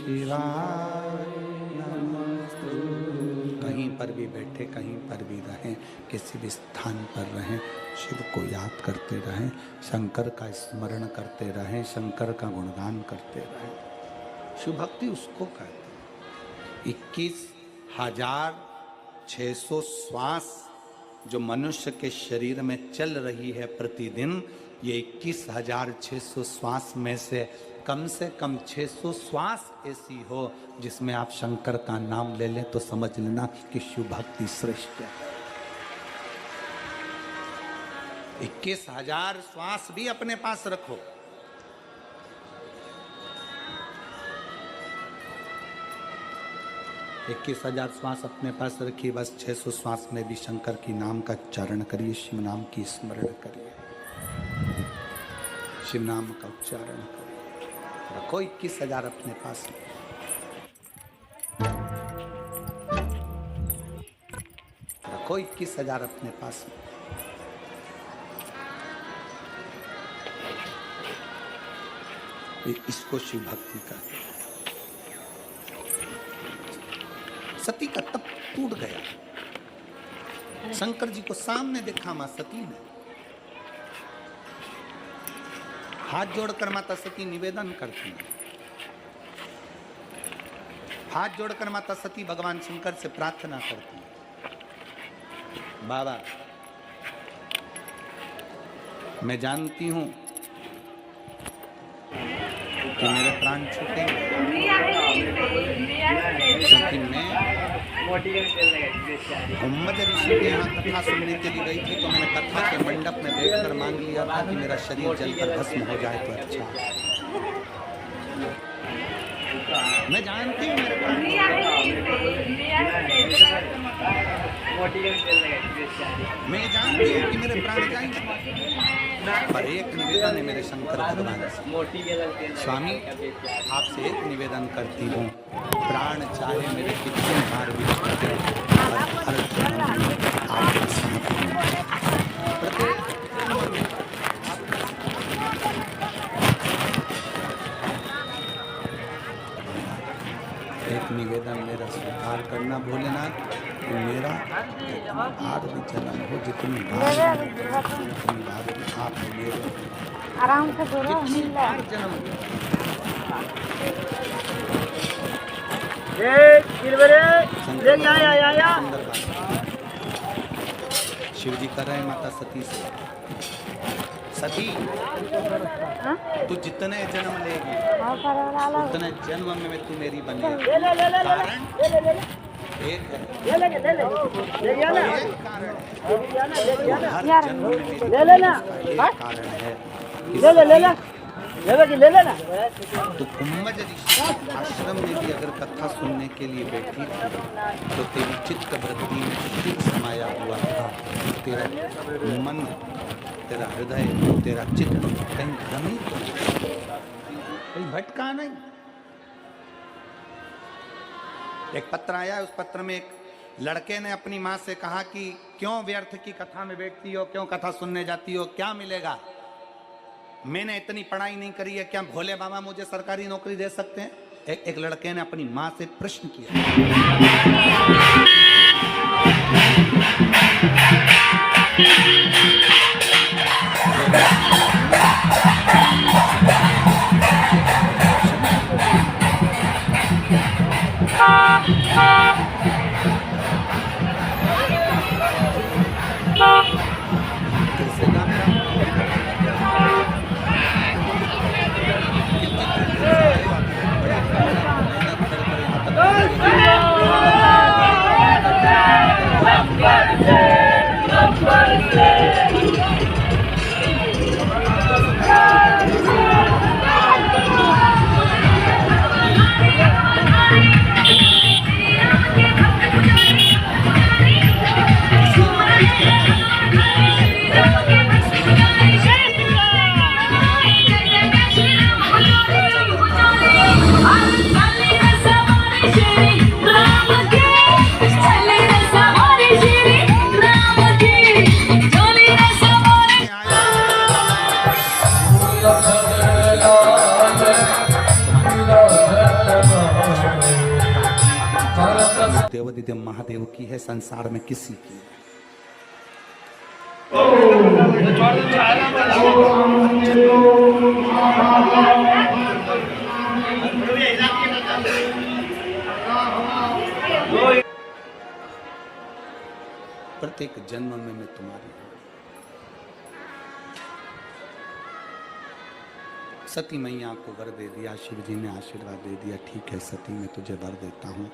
शिवाय नमस्तु। कहीं पर भी बैठे, कहीं पर भी रहें, किसी भी स्थान पर रहें, शिव को याद करते रहें, शंकर का स्मरण करते रहें, शंकर का गुणगान करते रहें। शिव भक्ति उसको कहते हैं। 21,600 श्वास जो मनुष्य के शरीर में चल रही है प्रतिदिन, ये 21,600 श्वास में से कम 600 श्वास ऐसी हो जिसमें आप शंकर का नाम ले लें तो समझ लेना कि शिव भक्ति श्रेष्ठ है। 21,000 श्वास भी अपने पास रखो। इक्कीस 21,000 श्वास अपने पास रखिए, बस 600 श्वास में भी शंकर की नाम का उच्चारण करिए, शिव नाम की स्मरण करिए, शिव नाम का उच्चारण करिए। रखो 21,000 अपने पास। रखो 21,000 अपने पास। इसको शिव भक्ति कहते हैं। सती का तप टूट गया। शंकर जी को सामने देखा मां सती ने। हाथ जोड़कर माता सती निवेदन करती है। हाथ जोड़कर माता सती भगवान शंकर से प्रार्थना करती है, बाबा मैं जानती हूं कि मेरे प्राण छूटेंगे, क्योंकि मैं मोहम्मद ऋषि के यहाँ कथा सुनने के लिए गई थी, तो मैंने कथा के मंडप में बैठकर मांग लिया था कि मेरा शरीर जलकर भस्म हो जाए तो अच्छा। मैं जानती हूँ मेरे प्राण, मैं जानती हूँ कि मेरे प्राण जाएंगे, पर एक निवेदन है मेरे शंकर भगवान से। स्वामी आपसे एक निवेदन करती हूँ, प्राण चाहे मेरे कितने बार भी छूटे, हर जन्म में आपके साथ एक निवेदन मेरा स्वीकार करना भोलेनाथ, मेरा बार भी जन्म हो, जितनी बार आप मेरे आराम से बोलो। जन्म शिव जी कर रहे हैं माता सती से, सती तू जितने जन्म लेगी उतने जन्म में तू मेरी बनेगी। कारण एक है, एक कारण है, हर जन्म में मेरी कारण है। तो कुम्भज ऋषि आश्रम में भी अगर कथा सुनने के लिए बैठी तो तेरी चित्त वृत्ति में शिव समाया हुआ था। तेरा मन, तेरा हृदय, तेरा चित्त कहीं भ्रमित, कहीं भटका नहीं। एक पत्र आया, उस पत्र में एक लड़के ने अपनी माँ से कहा कि क्यों व्यर्थ की कथा में बैठती हो, क्यों कथा सुनने जाती हो, क्या मिलेगा? मैंने इतनी पढ़ाई नहीं करी है, क्या भोले बाबा मुझे सरकारी नौकरी दे सकते हैं? एक लड़के ने अपनी माँ से प्रश्न किया। Namaste. देवादिदेव महादेव की है, संसार में किसी की नहीं। प्रत्येक जन्म में मैं तुम्हारी हूं। सती मैया को वर दे दिया, शिव जी ने आशीर्वाद दे दिया, ठीक है सती मैं तुझे वर देता हूं,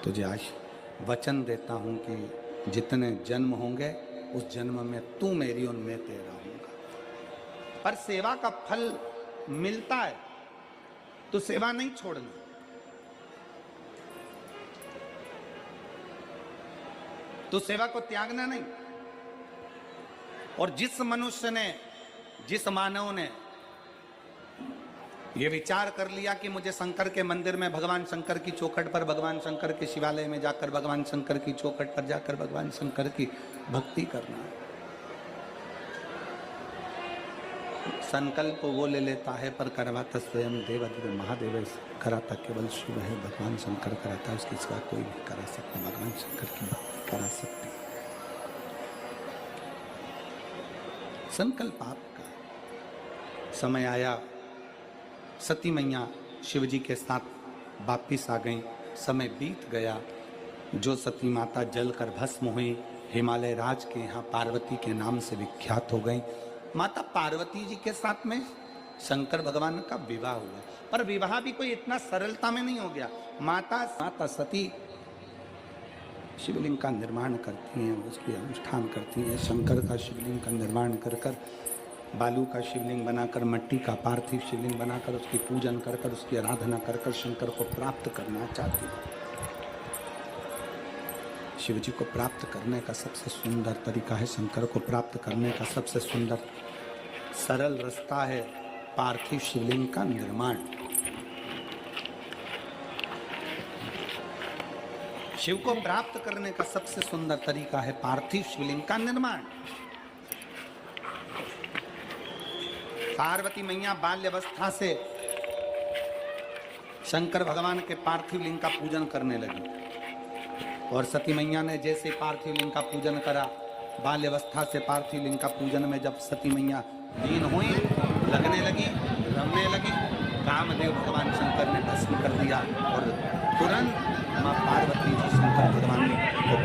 तुझे वचन देता हूं कि जितने जन्म होंगे उस जन्म में तू मेरी और मैं तेरा हूंगा। पर सेवा का फल मिलता है तो सेवा नहीं छोड़ना। तो सेवा को त्यागना नहीं। और जिस मनुष्य ने, जिस मानव ने यह विचार कर लिया कि मुझे शंकर के मंदिर में, भगवान शंकर की चौखट पर, भगवान शंकर के शिवालय में जाकर, भगवान शंकर की चौखट पर जाकर भगवान शंकर की भक्ति करना है, संकल्प वो ले लेता है पर करवाता स्वयं देवादिदेव महादेव कराता केवल शिव है। भगवान शंकर कराता है, उसकी सिवा कोई नहीं करा सकता। भगवान शंकर की भक्ति करा सकते। संकल्प आपका। समय आया, सती मैया शिव जी के साथ वापिस आ गई। समय बीत गया। जो सती माता जलकर भस्म हुई, हिमालय राज के यहाँ पार्वती के नाम से विख्यात हो गई। माता पार्वती जी के साथ में शंकर भगवान का विवाह हुआ। पर विवाह भी कोई इतना सरलता में नहीं हो गया। माता सती शिवलिंग का निर्माण करती हैं, उसके अनुष्ठान करती हैं। शंकर का शिवलिंग का निर्माण कर कर, बालू का शिवलिंग बनाकर, मट्टी का पार्थिव शिवलिंग बनाकर, उसकी पूजन कर कर, उसकी आराधना कर कर शंकर को प्राप्त करना चाहती है। शिव जी को प्राप्त करने का सबसे सुंदर तरीका है, शंकर को प्राप्त करने का सबसे सुंदर सरल रास्ता है पार्थिव शिवलिंग का निर्माण। शिव को प्राप्त करने का सबसे सुंदर तरीका है पार्थिव शिवलिंग का निर्माण। पार्वती मैया बाल्यावस्था से शंकर भगवान के पार्थिव लिंग का पूजन करने लगी। और सती मैया ने जैसे पार्थिव लिंग का पूजन करा, बाल्यावस्था से पार्थिव लिंग का पूजन में जब सती मैया लीन हुई, लगने लगी, रमने लगी, कामदेव भगवान शंकर ने भस्म कर दिया और तुरंत मां पार्वती जी शंकर भगवान को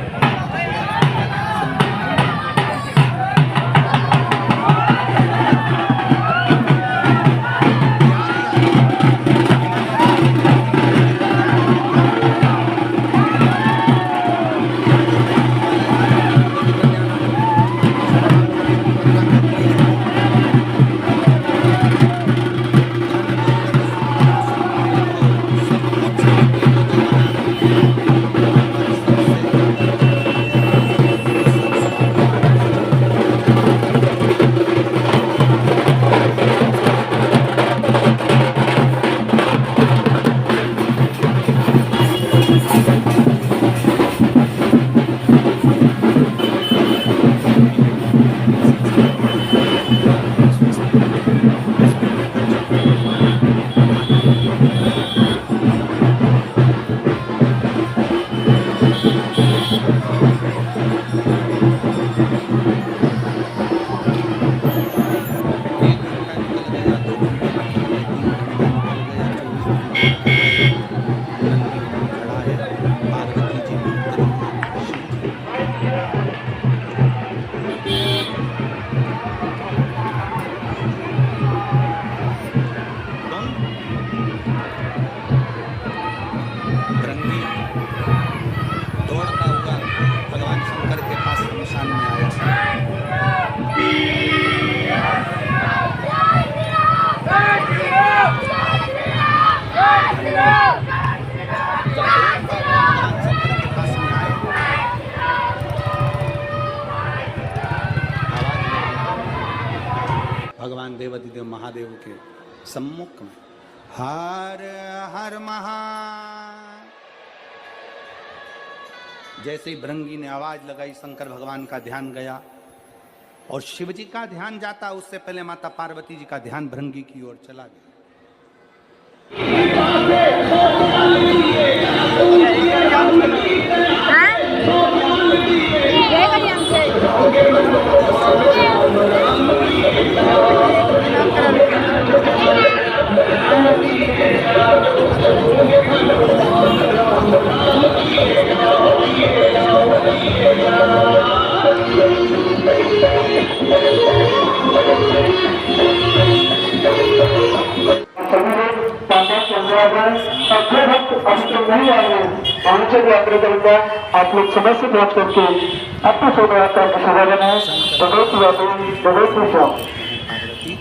भगवान देवादिदेव महादेव के सम्मुख में हर हर महा, जैसे ही भृंगी ने आवाज लगाई, शंकर भगवान का ध्यान गया और शिव जी का ध्यान जाता उससे पहले माता पार्वती जी का ध्यान भृंगी की ओर चला गया। आ जाए और जो भक्त अभी तक नहीं आए हैं वहीं से भी अपने करूँगा आप लोग समय से पहुँच करके अपने शोभा यात्रा की शोभा बनाए। भगवती यादेवी भगवती श्याम। पार्वती,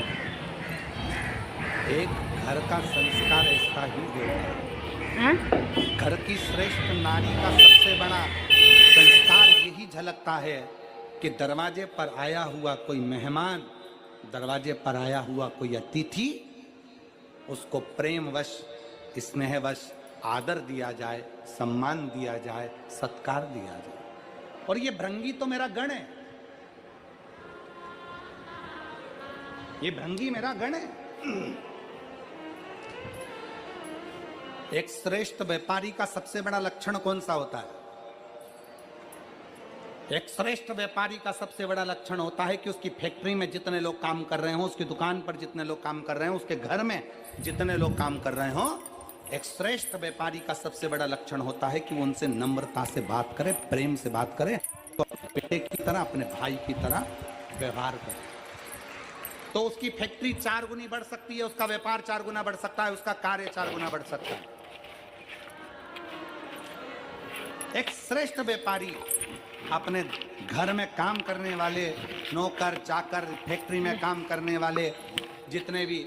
एक घर का संस्कार ऐसा ही होता है। घर की श्रेष्ठ नारी का सबसे बड़ा संस्कार यही झलकता है कि दरवाजे पर आया हुआ कोई मेहमान, दरवाजे पर आया हुआ कोई अतिथि, उसको प्रेमवश, स्नेहवश आदर दिया जाए, सम्मान दिया जाए, सत्कार दिया जाए। और ये भृंगी तो मेरा गण है, ये भृंगी मेरा गण है। एक श्रेष्ठ व्यापारी का सबसे बड़ा लक्षण कौन सा होता है? एक श्रेष्ठ व्यापारी का सबसे बड़ा लक्षण होता है कि उसकी फैक्ट्री में जितने लोग काम कर रहे हो, उसकी दुकान पर जितने लोग काम कर रहे हो, उसके घर में जितने लोग काम कर रहे हो, एक श्रेष्ठ व्यापारी का सबसे बड़ा लक्षण होता है कि वो उनसे नम्रता से बात करे, प्रेम से बात करे, तो अपने बेटे की तरह, अपने भाई की तरह व्यवहार करे। तो उसकी फैक्ट्री 4 गुनी बढ़ सकती है, उसका व्यापार 4 गुना बढ़ सकता है, उसका कार्य 4 गुना बढ़ सकता है। एक श्रेष्ठ व्यापारी अपने घर में काम करने वाले नौकर चाकर, फैक्ट्री में काम करने वाले जितने भी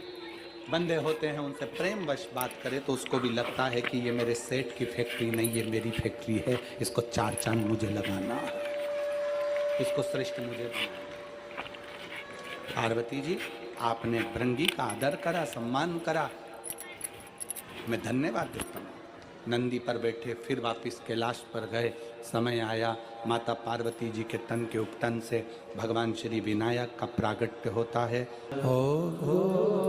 बंदे होते हैं उनसे प्रेमवश बात करे तो उसको भी लगता है कि ये मेरे सेठ की फैक्ट्री नहीं, ये मेरी फैक्ट्री है, इसको 4 चांद मुझे लगाना है, इसको श्रेष्ठ मुझे बनाना। पार्वती जी, आपने भृंगी का आदर करा, सम्मान करा, मैं धन्यवाद देता हूँ। नंदी पर बैठे फिर वापिस कैलाश पर गए। समय आया, माता पार्वती जी के तन के उपटन से भगवान श्री विनायक का प्रागट्य होता है। ओ